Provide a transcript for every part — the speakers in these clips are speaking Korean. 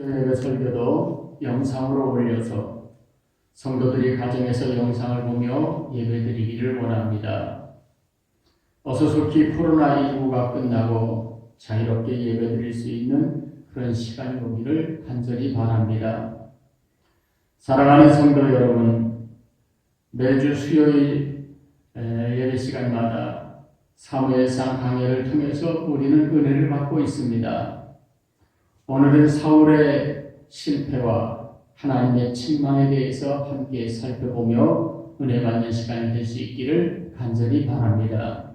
저녁에 설교도 영상으로 올려서 성도들이 가정에서 영상을 보며 예배드리기를 원합니다. 어서 속히 코로나19가 끝나고 자유롭게 예배드릴 수 있는 그런 시간이 오기를 간절히 바랍니다. 사랑하는 성도 여러분, 매주 수요일 예배 시간마다 사무엘상 강해를 통해서 우리는 은혜를 받고 있습니다. 오늘은 사울의 실패와 하나님의 책망에 대해서 함께 살펴보며 은혜 받는 시간이 될 수 있기를 간절히 바랍니다.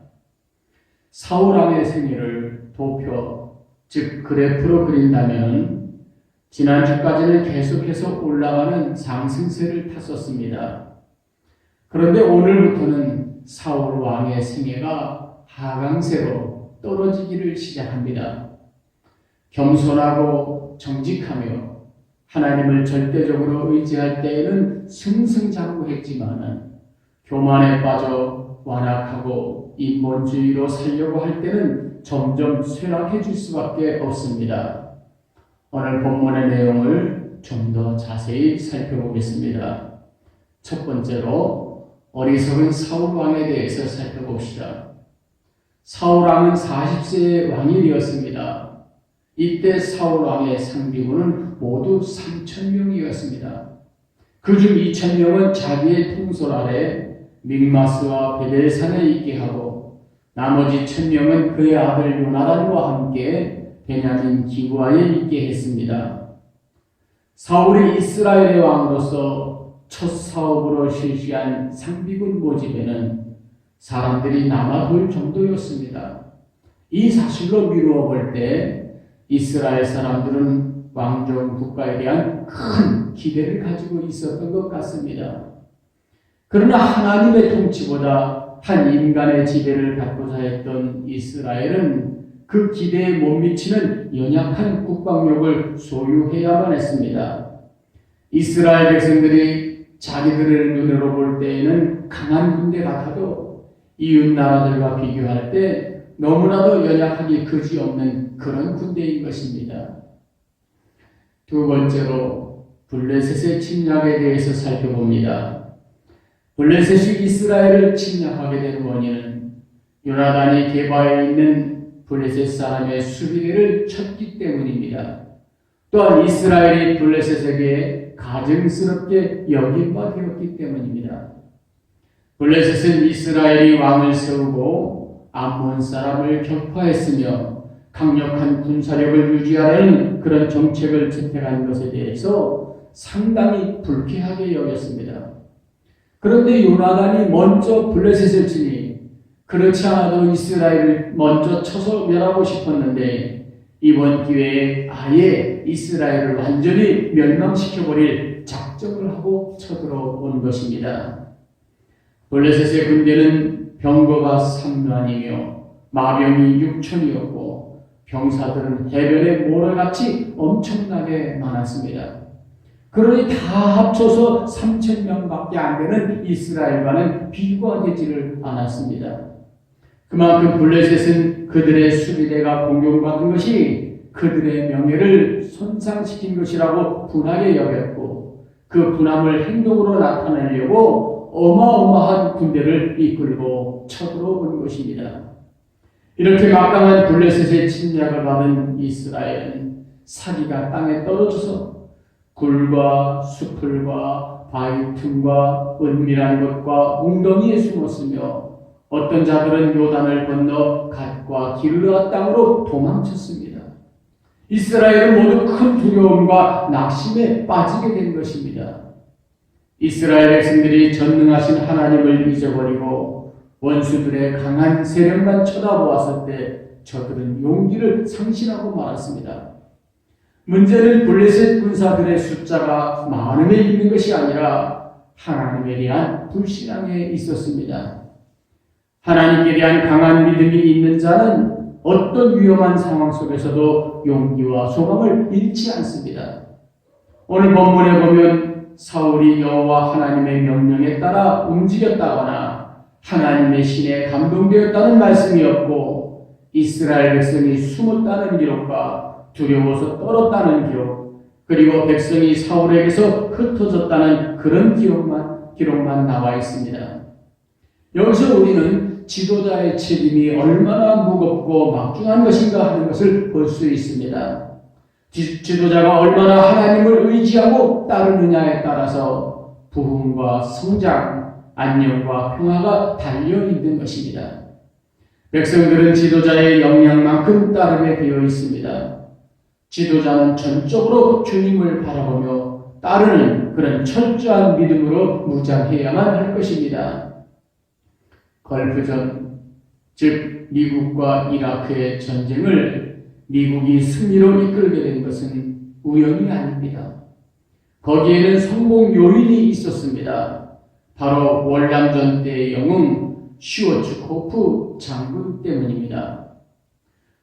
사울 왕의 생애를 도표, 즉 그래프로 그린다면 지난주까지는 계속해서 올라가는 상승세를 탔었습니다. 그런데 오늘부터는 사울 왕의 생애가 하강세로 떨어지기를 시작합니다. 겸손하고 정직하며 하나님을 절대적으로 의지할 때에는 승승장구했지만 교만에 빠져 완악하고 인본주의로 살려고 할 때는 점점 쇠락해질 수밖에 없습니다. 오늘 본문의 내용을 좀 더 자세히 살펴보겠습니다. 첫 번째로 어리석은 사울 왕에 대해서 살펴봅시다. 사울 왕은 40세의 왕이 되었습니다. 이때 사울 왕의 상비군은 모두 3,000명이었습니다. 그중 2,000명은 자기의 통솔 아래 믹마스와 베델산에 있게 하고 나머지 1,000명은 그의 아들 요나단과 함께 베냐민 기브아에 있게 했습니다. 사울이 이스라엘의 왕으로서 첫 사업으로 실시한 상비군 모집에는 사람들이 남아돌 정도였습니다. 이 사실로 미루어 볼 때 이스라엘 사람들은 왕정 국가에 대한 큰 기대를 가지고 있었던 것 같습니다. 그러나 하나님의 통치보다 한 인간의 지배를 받고자 했던 이스라엘은 그 기대에 못 미치는 연약한 국방력을 소유해야만 했습니다. 이스라엘 백성들이 자기들의 눈으로 볼 때에는 강한 군대 같아도 이웃 나라들과 비교할 때 너무나도 연약하기 그지없는 그런 군대인 것입니다. 두 번째로 블레셋의 침략에 대해서 살펴봅니다. 블레셋이 이스라엘을 침략하게 된 원인은 요나단이 게바에 있는 블레셋 사람의 수비대를 쳤기 때문입니다. 또한 이스라엘이 블레셋에게 가증스럽게 여김바 되었기 때문입니다. 블레셋은 이스라엘이 왕을 세우고 암몬 사람을 격파했으며 강력한 군사력을 유지하려는 그런 정책을 채택한 것에 대해서 상당히 불쾌하게 여겼습니다. 그런데 요나단이 먼저 블레셋을 치니 그렇지 않아도 이스라엘을 먼저 쳐서 멸하고 싶었는데 이번 기회에 아예 이스라엘을 완전히 멸망시켜버릴 작정을 하고 쳐들어온 것입니다. 블레셋의 군대는 병거가 3만이며 마병이 6천이었고 병사들은 해변의 모래같이 엄청나게 많았습니다. 그러니 다 합쳐서 3,000명밖에 안 되는 이스라엘과는 비교되지를 않았습니다. 그만큼 블레셋은 그들의 수비대가 공격받은 것이 그들의 명예를 손상시킨 것이라고 분하게 여겼고 그 분함을 행동으로 나타내려고 어마어마한 군대를 이끌고 쳐들어온 것입니다. 이렇게 막강한 블레셋의 침략을 받은 이스라엘은 사기가 땅에 떨어져서 굴과 수풀과 바위 틈과 은밀한 곳과 웅덩이에 숨었으며 어떤 자들은 요단을 건너 갓과 길르앗 땅으로 도망쳤습니다. 이스라엘은 모두 큰 두려움과 낙심에 빠지게 된 것입니다. 이스라엘 백성들이 전능하신 하나님을 잊어버리고 원수들의 강한 세력만 쳐다보았을 때 저들은 용기를 상실하고 말았습니다. 문제는 블레셋 군사들의 숫자가 많음에 있는 것이 아니라 하나님에 대한 불신앙에 있었습니다. 하나님께 대한 강한 믿음이 있는 자는 어떤 위험한 상황 속에서도 용기와 소망을 잃지 않습니다. 오늘 본문에 보면 사울이 여호와 하나님의 명령에 따라 움직였다거나 하나님의 신에 감동되었다는 말씀이 없고 이스라엘 백성이 숨었다는 기록과 두려워서 떨었다는 기록, 그리고 백성이 사울에게서 흩어졌다는 그런 기록만 나와 있습니다. 여기서 우리는 지도자의 책임이 얼마나 무겁고 막중한 것인가 하는 것을 볼 수 있습니다. 지도자가 얼마나 하나님을 의지하고 따르느냐에 따라서 부흥과 성장, 안녕과 평화가 달려있는 것입니다. 백성들은 지도자의 영향만큼 따르게 되어 있습니다. 지도자는 전적으로 주님을 바라보며 따르는 그런 철저한 믿음으로 무장해야만 할 것입니다. 걸프전, 즉 미국과 이라크의 전쟁을 미국이 승리로 이끌게 된 것은 우연이 아닙니다. 거기에는 성공 요인이 있었습니다. 바로 월남전 때의 영웅 슈워츠코프 장군 때문입니다.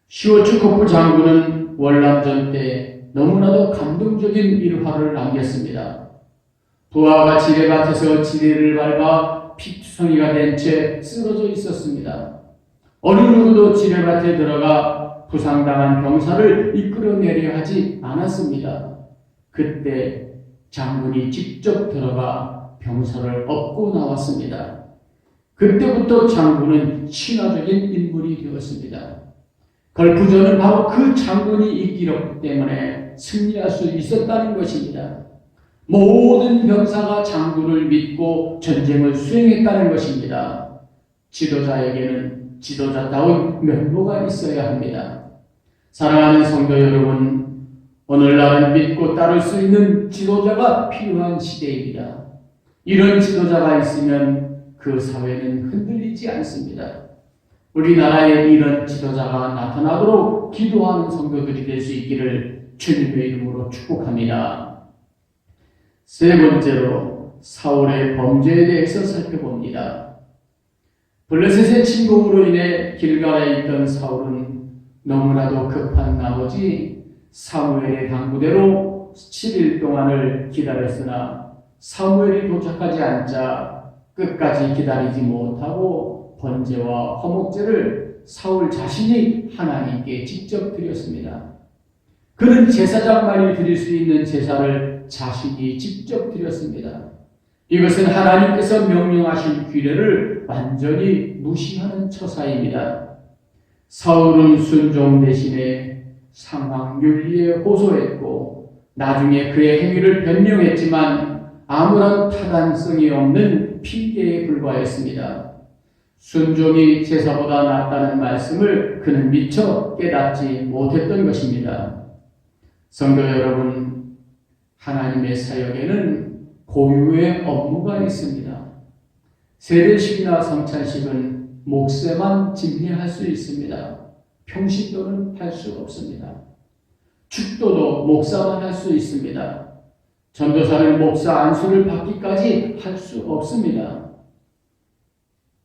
슈워츠코프 장군은 월남전 때 너무나도 감동적인 일화를 남겼습니다. 부하가 지뢰밭에서 지뢰를 밟아 피투성이가 된 채 쓰러져 있었습니다. 어느 누구도 지뢰밭에 들어가 부상당한 병사를 이끌어내려 하지 않았습니다. 그때 장군이 직접 들어가 병사를 업고 나왔습니다. 그때부터 장군은 신화적인 인물이 되었습니다. 걸프전은 바로 그 장군이 이끌었기 때문에 승리할 수 있었다는 것입니다. 모든 병사가 장군을 믿고 전쟁을 수행했다는 것입니다. 지도자에게는 지도자다운 면모가 있어야 합니다. 사랑하는 성도 여러분, 오늘날은 믿고 따를 수 있는 지도자가 필요한 시대입니다. 이런 지도자가 있으면 그 사회는 흔들리지 않습니다. 우리나라에 이런 지도자가 나타나도록 기도하는 성도들이 될 수 있기를 주님의 이름으로 축복합니다. 세 번째로 사울의 범죄에 대해서 살펴봅니다. 블레셋의 침공으로 인해 길갈에 있던 사울은 너무나도 급한 나머지 사무엘의 당부대로 7일 동안을 기다렸으나 사무엘이 도착하지 않자 끝까지 기다리지 못하고 번제와 화목제를 사울 자신이 하나님께 직접 드렸습니다. 그는 제사장만이 드릴 수 있는 제사를 자신이 직접 드렸습니다. 이것은 하나님께서 명령하신 규례를 완전히 무시하는 처사입니다. 사울은 순종 대신에 상황윤리에 호소했고 나중에 그의 행위를 변명했지만 아무런 타당성이 없는 핑계에 불과했습니다. 순종이 제사보다 낫다는 말씀을 그는 미처 깨닫지 못했던 것입니다. 성도 여러분, 하나님의 사역에는 고유의 업무가 있습니다. 세례식이나 성찬식은 목사만 집례할 수 있습니다. 평신도는 할 수 없습니다. 축도도 목사만 할 수 있습니다. 전도사는 목사 안수를 받기까지 할 수 없습니다.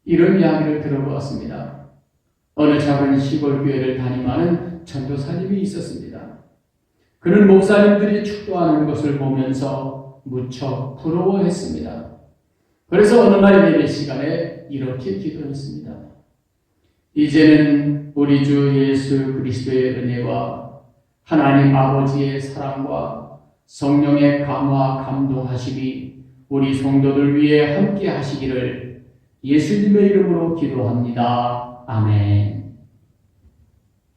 이런 이야기를 들어보았습니다. 어느 작은 시골 교회를 담임하는 전도사님이 있었습니다. 그는 목사님들이 축도하는 것을 보면서 무척 부러워했습니다. 그래서 어느 날 예배 시간에 이렇게 기도했습니다. 이제는 우리 주 예수 그리스도의 은혜와 하나님 아버지의 사랑과 성령의 감화 감동하심이 우리 성도들 위해 함께 하시기를 예수님의 이름으로 기도합니다. 아멘.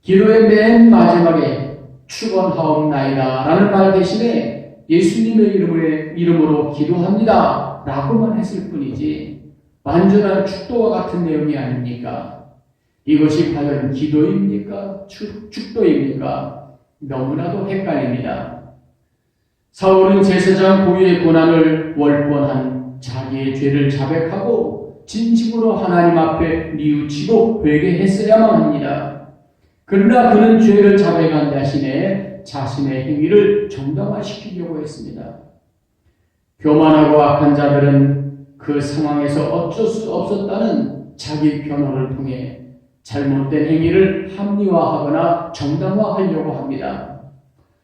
기도의 맨 마지막에 축원하옵나이다 라는 말 대신에 예수님의 이름으로 기도합니다 라고만 했을 뿐이지 완전한 축도와 같은 내용이 아닙니까? 이것이 과연 기도입니까? 축도입니까? 너무나도 헷갈립니다. 사울은 제사장 고유의 고난을 월권한 자기의 죄를 자백하고 진심으로 하나님 앞에 뉘우치고 회개했어야만 합니다. 그러나 그는 죄를 자백한 대신에 자신의 행위를 정당화시키려고 했습니다. 교만하고 악한 자들은 그 상황에서 어쩔 수 없었다는 자기 변호를 통해 잘못된 행위를 합리화하거나 정당화하려고 합니다.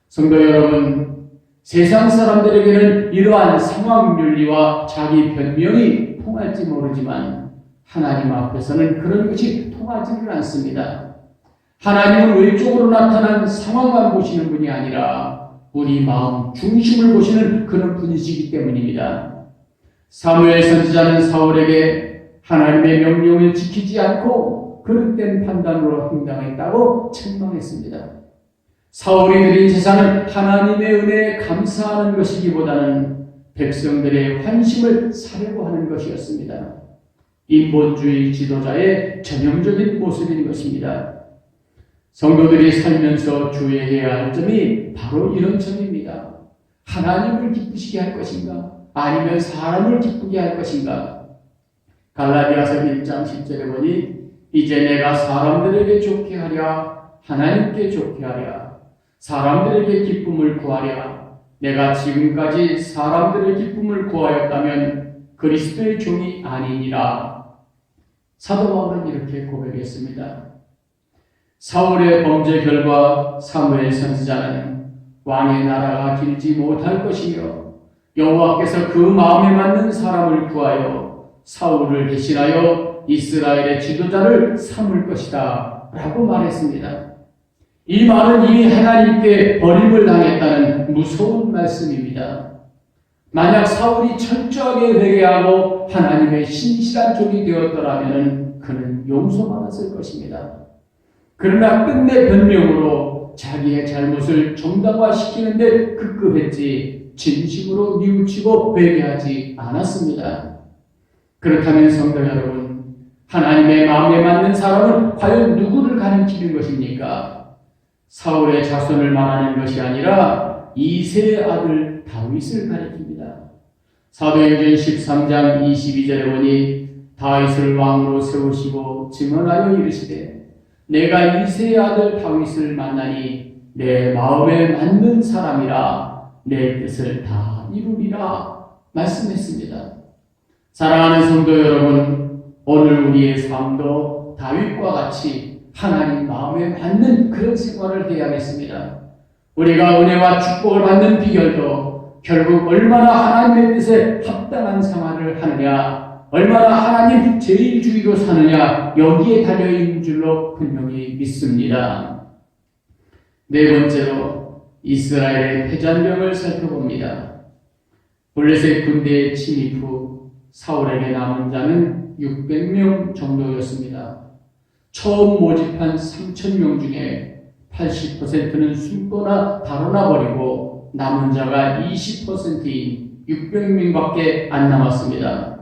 성도 여러분, 세상 사람들에게는 이러한 상황윤리와 자기 변명이 통할지 모르지만 하나님 앞에서는 그런 것이 통하지를 않습니다. 하나님은 외적으로 나타난 상황만 보시는 분이 아니라 우리 마음 중심을 보시는 그런 분이시기 때문입니다. 사무엘 선지자는 사울에게 하나님의 명령을 지키지 않고 그릇된 판단으로 행동했다고 책망했습니다. 사울이 드린 제사는 하나님의 은혜에 감사하는 것이기보다는 백성들의 환심을 사려고 하는 것이었습니다. 인본주의 지도자의 전형적인 모습인 것입니다. 성도들이 살면서 주의해야 할 점이 바로 이런 점입니다. 하나님을 기쁘시게 할 것인가? 아니면 사람을 기쁘게 할 것인가? 갈라디아서 1장 10절에 보니 이제 내가 사람들에게 좋게 하랴 하나님께 좋게 하랴 사람들에게 기쁨을 구하랴 내가 지금까지 사람들의 기쁨을 구하였다면 그리스도의 종이 아니니라. 사도 바울은 이렇게 고백했습니다. 사울의 범죄 결과 사무엘 선지자는 왕의 나라가 길지 못할 것이며 여호와께서 그 마음에 맞는 사람을 구하여 사울을 대신하여 이스라엘의 지도자를 삼을 것이다 라고 말했습니다. 이 말은 이미 하나님께 버림을 당했다는 무서운 말씀입니다. 만약 사울이 철저하게 회개하고 하나님의 신실한 종이 되었더라면 그는 용서받았을 것입니다. 그러나 끝내 변명으로 자기의 잘못을 정당화시키는데 급급했지 진심으로 뉘우치고 회개하지 않았습니다. 그렇다면 성도 여러분, 하나님의 마음에 맞는 사람은 과연 누구를 가리키는 것입니까? 사울의 자손을 말하는 것이 아니라 이새의 아들 다윗을 가리킵니다. 사도행전 13장 22절에 보니 다윗을 왕으로 세우시고 증언하여 이르시되 내가 이새의 아들 다윗을 만나니 내 마음에 맞는 사람이라 내 뜻을 다 이루리라 말씀했습니다. 사랑하는 성도 여러분, 오늘 우리의 삶도 다윗과 같이 하나님 마음에 맞는 그런 생활을 해야겠습니다. 우리가 은혜와 축복을 받는 비결도 결국 얼마나 하나님의 뜻에 합당한 생활을 하느냐, 얼마나 하나님 제일주의로 사느냐 여기에 달려있는 줄로 분명히 믿습니다. 네 번째로 이스라엘의 패잔병을 살펴봅니다. 블레셋 군대의 침입 후 사울에게 남은 자는 600명 정도였습니다. 처음 모집한 3,000명 중에 80%는 숨거나 달아나 버리고 남은 자가 20%인 600명밖에 안 남았습니다.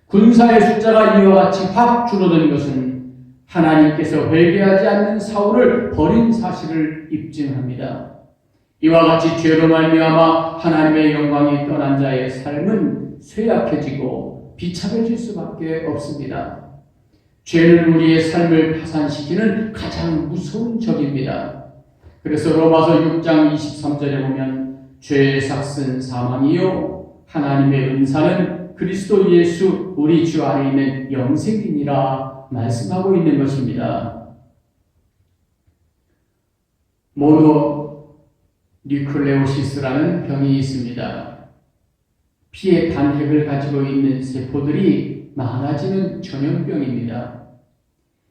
군사의 숫자가 이와 같이 확 줄어든 것은 하나님께서 회개하지 않는 사울을 버린 사실을 입증합니다. 이와 같이 죄로 말미암아 하나님의 영광이 떠난 자의 삶은 쇠약해지고 비참해질 수밖에 없습니다. 죄는 우리의 삶을 파산시키는 가장 무서운 적입니다. 그래서 로마서 6장 23절에 보면 죄의 삭은 사망이요 하나님의 은사는 그리스도 예수 우리 주 안에 있는 영생이니라 말씀하고 있는 것입니다. 모노뉴클레오시스라는 병이 있습니다. 피의 단핵을 가지고 있는 세포들이 많아지는 전염병입니다.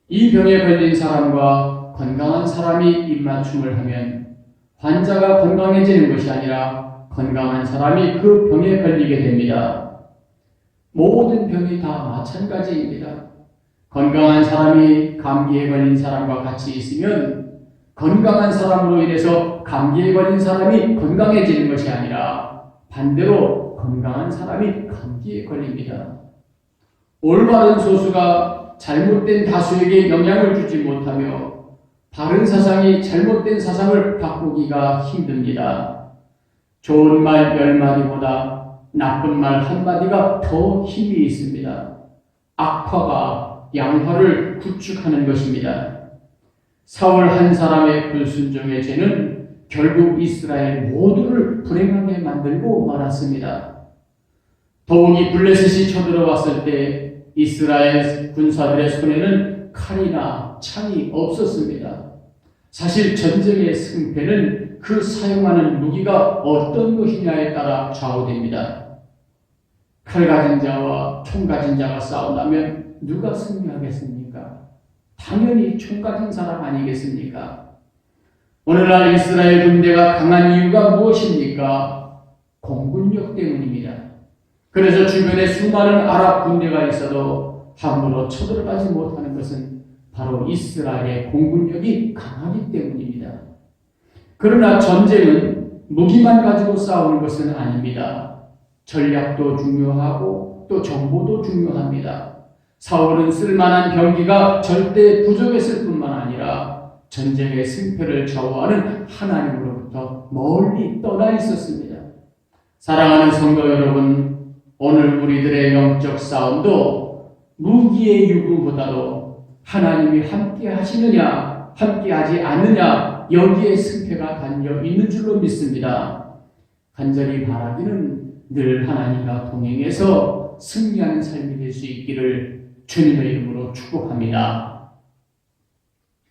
이 병에 걸린 사람과 건강한 사람이 입맞춤을 하면 환자가 건강해지는 것이 아니라 건강한 사람이 그 병에 걸리게 됩니다. 모든 병이 다 마찬가지입니다. 건강한 사람이 감기에 걸린 사람과 같이 있으면 건강한 사람으로 인해서 감기에 걸린 사람이 건강해지는 것이 아니라 반대로 건강한 사람이 감기에 걸립니다. 올바른 소수가 잘못된 다수에게 영향을 주지 못하며 바른 사상이 잘못된 사상을 바꾸기가 힘듭니다. 좋은 말 10마디보다 나쁜 말 한마디가 더 힘이 있습니다. 악화가 양화를 구축하는 것입니다. 사울 한 사람의 불순종의 죄는 결국 이스라엘 모두를 불행하게 만들고 말았습니다. 더욱이 블레셋이 쳐들어왔을 때 이스라엘 군사들의 손에는 칼이나 창이 없었습니다. 사실 전쟁의 승패는 그 사용하는 무기가 어떤 것이냐에 따라 좌우됩니다. 칼 가진 자와 총 가진 자가 싸운다면 누가 승리하겠습니까? 당연히 총 가진 사람 아니겠습니까? 오늘날 이스라엘 군대가 강한 이유가 무엇입니까? 공군력 때문입니다. 그래서 주변에 수많은 아랍 군대가 있어도 함부로 쳐들어가지 못하는 것은 바로 이스라엘의 공군력이 강하기 때문입니다. 그러나 전쟁은 무기만 가지고 싸우는 것은 아닙니다. 전략도 중요하고 또 정보도 중요합니다. 사울은 쓸만한 병기가 절대 부족했을 뿐만 아니라 전쟁의 승패를 좌우하는 하나님으로부터 멀리 떠나 있었습니다. 사랑하는 성도 여러분, 오늘 우리들의 영적 싸움도 무기의 유구보다도 하나님이 함께 하시느냐, 함께 하지 않느냐, 여기에 승패가 달려 있는 줄로 믿습니다. 간절히 바라기는 늘 하나님과 동행해서 승리하는 삶이 될 수 있기를 주님의 이름으로 축복합니다.